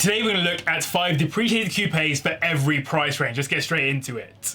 Today we're going to look at 5 depreciated coupes for every price range. Let's get straight into it.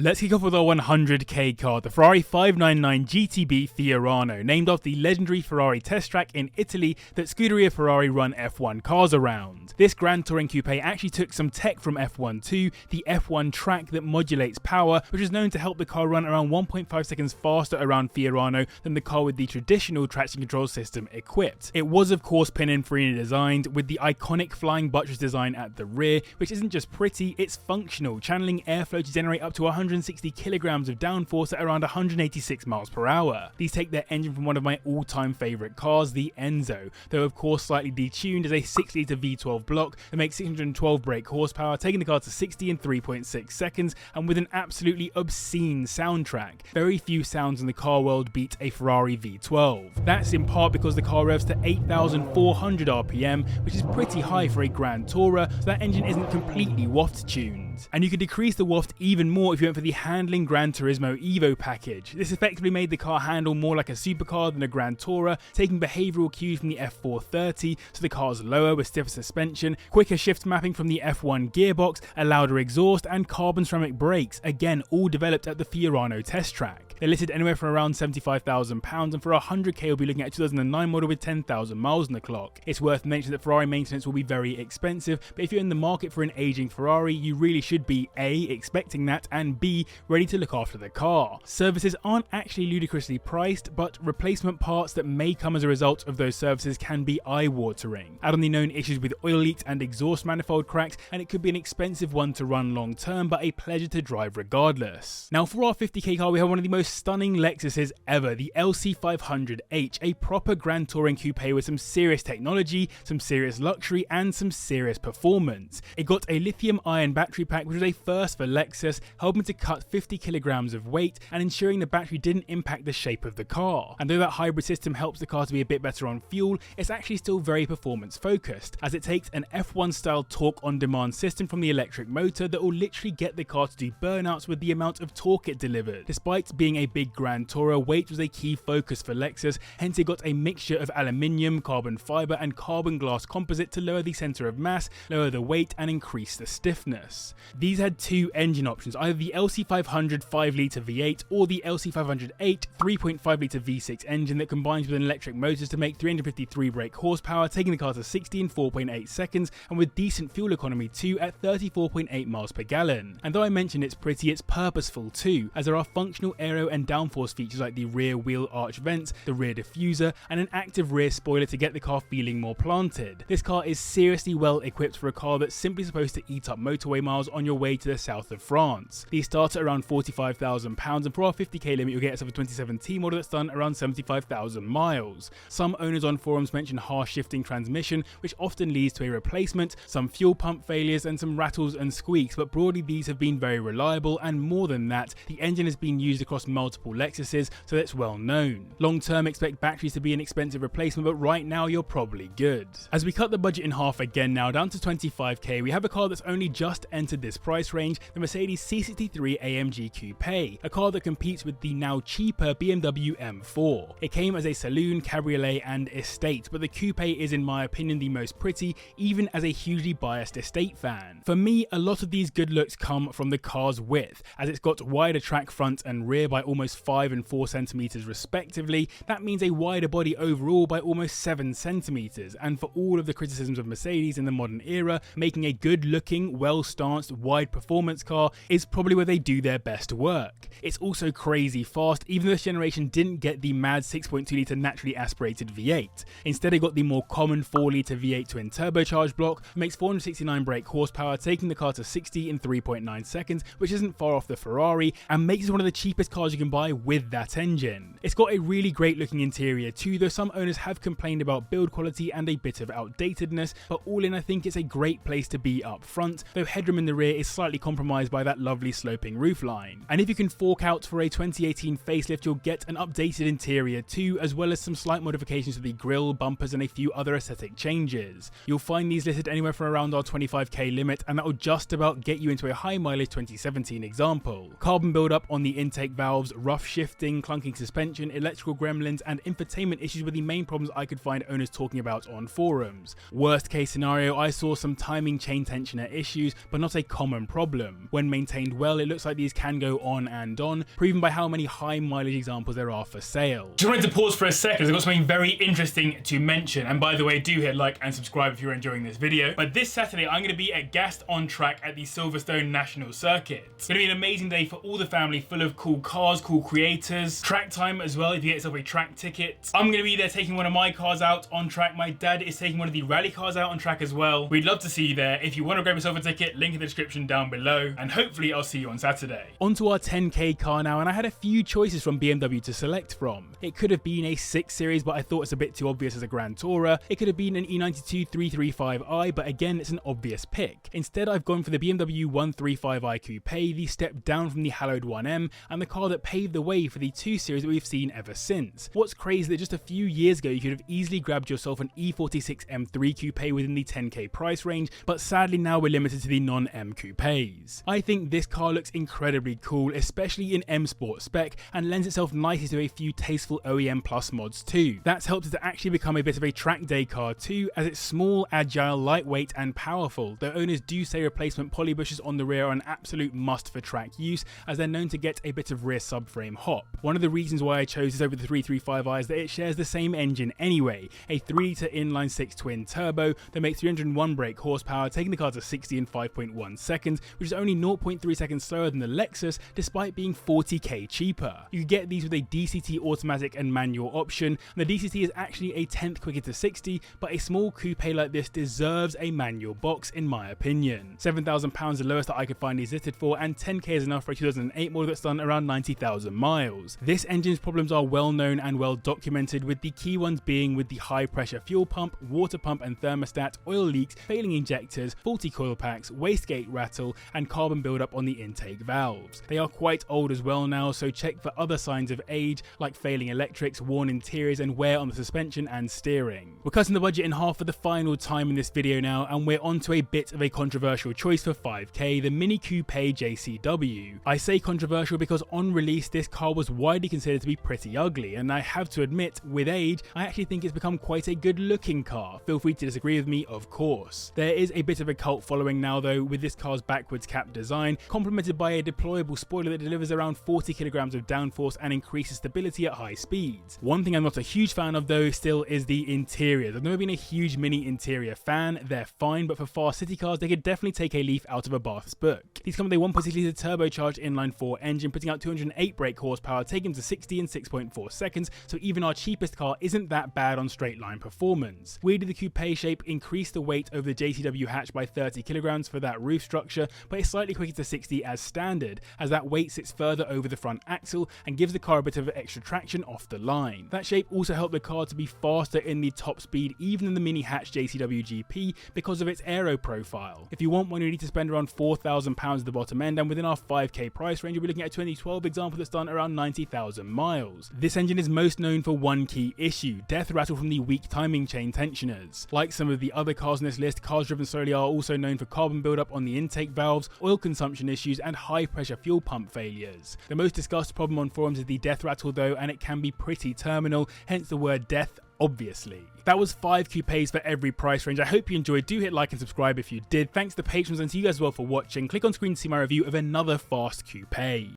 Let's kick off with our 100k car, the Ferrari 599 GTB Fiorano, named after the legendary Ferrari test track in Italy that Scuderia Ferrari run F1 cars around. This Grand Touring coupe actually took some tech from F1 too, the F1 track that modulates power, which is known to help the car run around 1.5 seconds faster around Fiorano than the car with the traditional traction control system equipped. It was of course Pininfarina designed, with the iconic flying buttress design at the rear, which isn't just pretty, it's functional, channeling airflow to generate up to 160 kilograms of downforce at around 186 miles per hour. These take their engine from one of my all-time favourite cars, the Enzo, though of course slightly detuned as a 6-litre V12 block that makes 612 brake horsepower, taking the car to 60 in 3.6 seconds, and with an absolutely obscene soundtrack. Very few sounds in the car world beat a Ferrari V12. That's in part because the car revs to 8,400 RPM, which is pretty high for a Grand Tourer, so that engine isn't completely waft tuned. And you can decrease the waft even more if you went for the handling Gran Turismo Evo package. This effectively made the car handle more like a supercar than a Grand Tourer, taking behavioural cues from the F430, so the car's lower with stiffer suspension, quicker shift mapping from the F1 gearbox, a louder exhaust, and carbon ceramic brakes, again all developed at the Fiorano test track. They're listed anywhere from around £75,000, and for 100k you'll be looking at a 2009 model with 10,000 miles on the clock. It's worth mentioning that Ferrari maintenance will be very expensive, but if you're in the market for an aging Ferrari, you really should be A, expecting that, and B, ready to look after the car. Services aren't actually ludicrously priced, but replacement parts that may come as a result of those services can be eye-watering. Add on the known issues with oil leaks and exhaust manifold cracks, and it could be an expensive one to run long term, but a pleasure to drive regardless. Now for our 50k car, we have one of the most stunning Lexuses ever, the LC 500H, a proper Grand Touring coupe with some serious technology, some serious luxury, and some serious performance. It got a lithium-ion battery pack, which was a first for Lexus, helping to cut 50 kilograms of weight and ensuring the battery didn't impact the shape of the car. And though that hybrid system helps the car to be a bit better on fuel, it's actually still very performance focused, as it takes an F1 style torque on demand system from the electric motor that will literally get the car to do burnouts with the amount of torque it delivered. Despite being a big Grand Tourer, weight was a key focus for Lexus, hence it got a mixture of aluminium, carbon fibre and carbon glass composite to lower the centre of mass, lower the weight and increase the stiffness. These had two engine options, either the LC500 5-litre V8 or the LC508 3.5-litre V6 engine that combines with an electric motors to make 353 brake horsepower, taking the car to 60 in 4.8 seconds, and with decent fuel economy too at 34.8 miles per gallon. And though I mentioned it's pretty, it's purposeful too, as there are functional aero and downforce features like the rear wheel arch vents, the rear diffuser, and an active rear spoiler to get the car feeling more planted. This car is seriously well equipped for a car that's simply supposed to eat up motorway miles on your way to the south of France. These start at around £45,000, and for our 50k limit you'll get yourself a 2017 model that's done around 75,000 miles. Some owners on forums mention harsh shifting transmission, which often leads to a replacement, some fuel pump failures, and some rattles and squeaks, but broadly these have been very reliable, and more than that, the engine has been used across multiple Lexuses, so that's well known. Long term, expect batteries to be an expensive replacement, but right now you're probably good. As we cut the budget in half again now, down to 25k, we have a car that's only just entered this price range, the Mercedes C63 AMG Coupe, a car that competes with the now cheaper BMW M4. It came as a saloon, cabriolet and estate, but the coupe is in my opinion the most pretty, even as a hugely biased estate fan. For me, a lot of these good looks come from the car's width, as it's got wider track front and rear by almost 5 and 4 centimeters respectively. That means a wider body overall by almost 7 centimeters, and for all of the criticisms of Mercedes in the modern era, making a good looking, well stanced, wide performance car is probably where they do their best work. It's also crazy fast, even though this generation didn't get the mad 6.2 litre naturally aspirated V8. Instead it got the more common 4 litre V8 twin turbocharged block, makes 469 brake horsepower, taking the car to 60 in 3.9 seconds, which isn't far off the Ferrari, and makes it one of the cheapest cars you can buy with that engine. It's got a really great looking interior too, though some owners have complained about build quality and a bit of outdatedness, but all in I think it's a great place to be up front, though headroom in the rear is slightly compromised by that lovely sloping roofline. And if you can fork out for a 2018 facelift, you'll get an updated interior too, as well as some slight modifications to the grille, bumpers and a few other aesthetic changes. You'll find these listed anywhere from around our 25k limit, and that will just about get you into a high mileage 2017 example. Carbon build up on the intake valves, rough shifting, clunking suspension suspension, electrical gremlins, and infotainment issues were the main problems I could find owners talking about on forums. Worst case scenario, I saw some timing chain tensioner issues, but not a common problem. When maintained well, it looks like these can go on and on, proven by how many high mileage examples there are for sale. Just wanted to pause for a second, I've got something very interesting to mention, and by the way, do hit like and subscribe if you're enjoying this video. But this Saturday, I'm going to be at Gassed on Track at the Silverstone National Circuit. It's going to be an amazing day for all the family, full of cool cars, cool creators, track time as well if you get yourself a track ticket. I'm going to be there taking one of my cars out on track. My dad is taking one of the rally cars out on track as well. We'd love to see you there. If you want to grab yourself a ticket, link in the description down below, and hopefully I'll see you on Saturday. Onto our 10k car now, and I had a few choices from BMW to select from. It could have been a 6 Series, but I thought it's a bit too obvious as a Grand Tourer. It could have been an E92 335i, but again, it's an obvious pick. Instead, I've gone for the BMW 135i Coupe, the step down from the hallowed 1M, and the car that paved the way for the 2 Series that we've seen ever since. What's crazy is that just a few years ago, you could have easily grabbed yourself an E46 M3 Coupe within the 10k price range, but sadly now we're limited to the non-M coupes. I think this car looks incredibly cool, especially in M Sport spec, and lends itself nicely to a few tasteful OEM Plus mods too. That's helped it to actually become a bit of a track day car too, as it's small, agile, lightweight and powerful, though owners do say replacement poly bushes on the rear are an absolute must for track use, as they're known to get a bit of rear subframe hop. One of the reasons why I chose this over the 335i is that it shares the same engine anyway, a 3-litre inline-6 twin turbo that makes 301 brake horsepower, taking the car to 60 in 5.1 seconds, which is only 0.3 seconds slower than the Lexus, despite being 40k cheaper. You can get these with a DCT automatic and manual option, and the DCT is actually a 10th quicker to 60, but a small coupe like this deserves a manual box in my opinion. £7,000 the lowest that I could find these listed for, and 10k is enough for a 2008 model that's done around 90,000 miles. This engine's problems are well known and well documented, with the key ones being with the high pressure fuel pump, water pump and thermostat, oil leaks, failing injectors, faulty coil packs, wastegate rattle, and carbon buildup on the intake valves. They are quite old as well now, so check for other signs of age like failing electrics, worn interiors and wear on the suspension and steering. We're cutting the budget in half for the final time in this video now, and we're onto a bit of a controversial choice for 5k, the Mini Coupe JCW. I say controversial because on release this car was widely considered to be pretty ugly, and I have to admit, with age, I actually think it's become quite a good looking car. Feel free to disagree with me, of course. There is a bit of a cult following now though, with this car's backwards cap design, complemented by a deployable spoiler that delivers around 40 kilograms of downforce and increases stability at high speeds. One thing I'm not a huge fan of though still is the interiors. I've never been a huge Mini interior fan. They're fine, but for fast city cars they could definitely take a leaf out of a Bath's book. These come with a 1.6 litre turbocharged inline-4 engine, putting out 208 brake horsepower, taking to 60 in 6.4 seconds, so even our cheapest car isn't that bad on straight line performance. Weirdly, the coupe shape increased the weight over the JCW hatch by 30 kilograms for that roof structure, but it's slightly quicker to 60 as standard, as that weight sits further over the front axle and gives the car a bit of extra traction off the line. That shape also helped the car to be faster in the top speed even than the mini hatch JCW GP because of its aero profile. If you want one, you need to spend around £4,000 at the bottom end, and within our 5k price range, you'll be looking at a 2012 example that's done around 90,000 miles. This engine is most known for one key issue: death rattle from the weak timing chain tensioners. Like some of the other cars on this list, cars driven slowly are also known for carbon buildup on the intake valves, oil consumption issues, and high pressure fuel pump failures. The most discussed problem on forums is the death rattle though, and it can be pretty terminal, hence the word death, obviously. That was 5 coupes for every price range. I hope you enjoyed. Do hit like and subscribe if you did. Thanks to the patrons, and to you guys as well for watching. Click on screen to see my review of another fast coupe.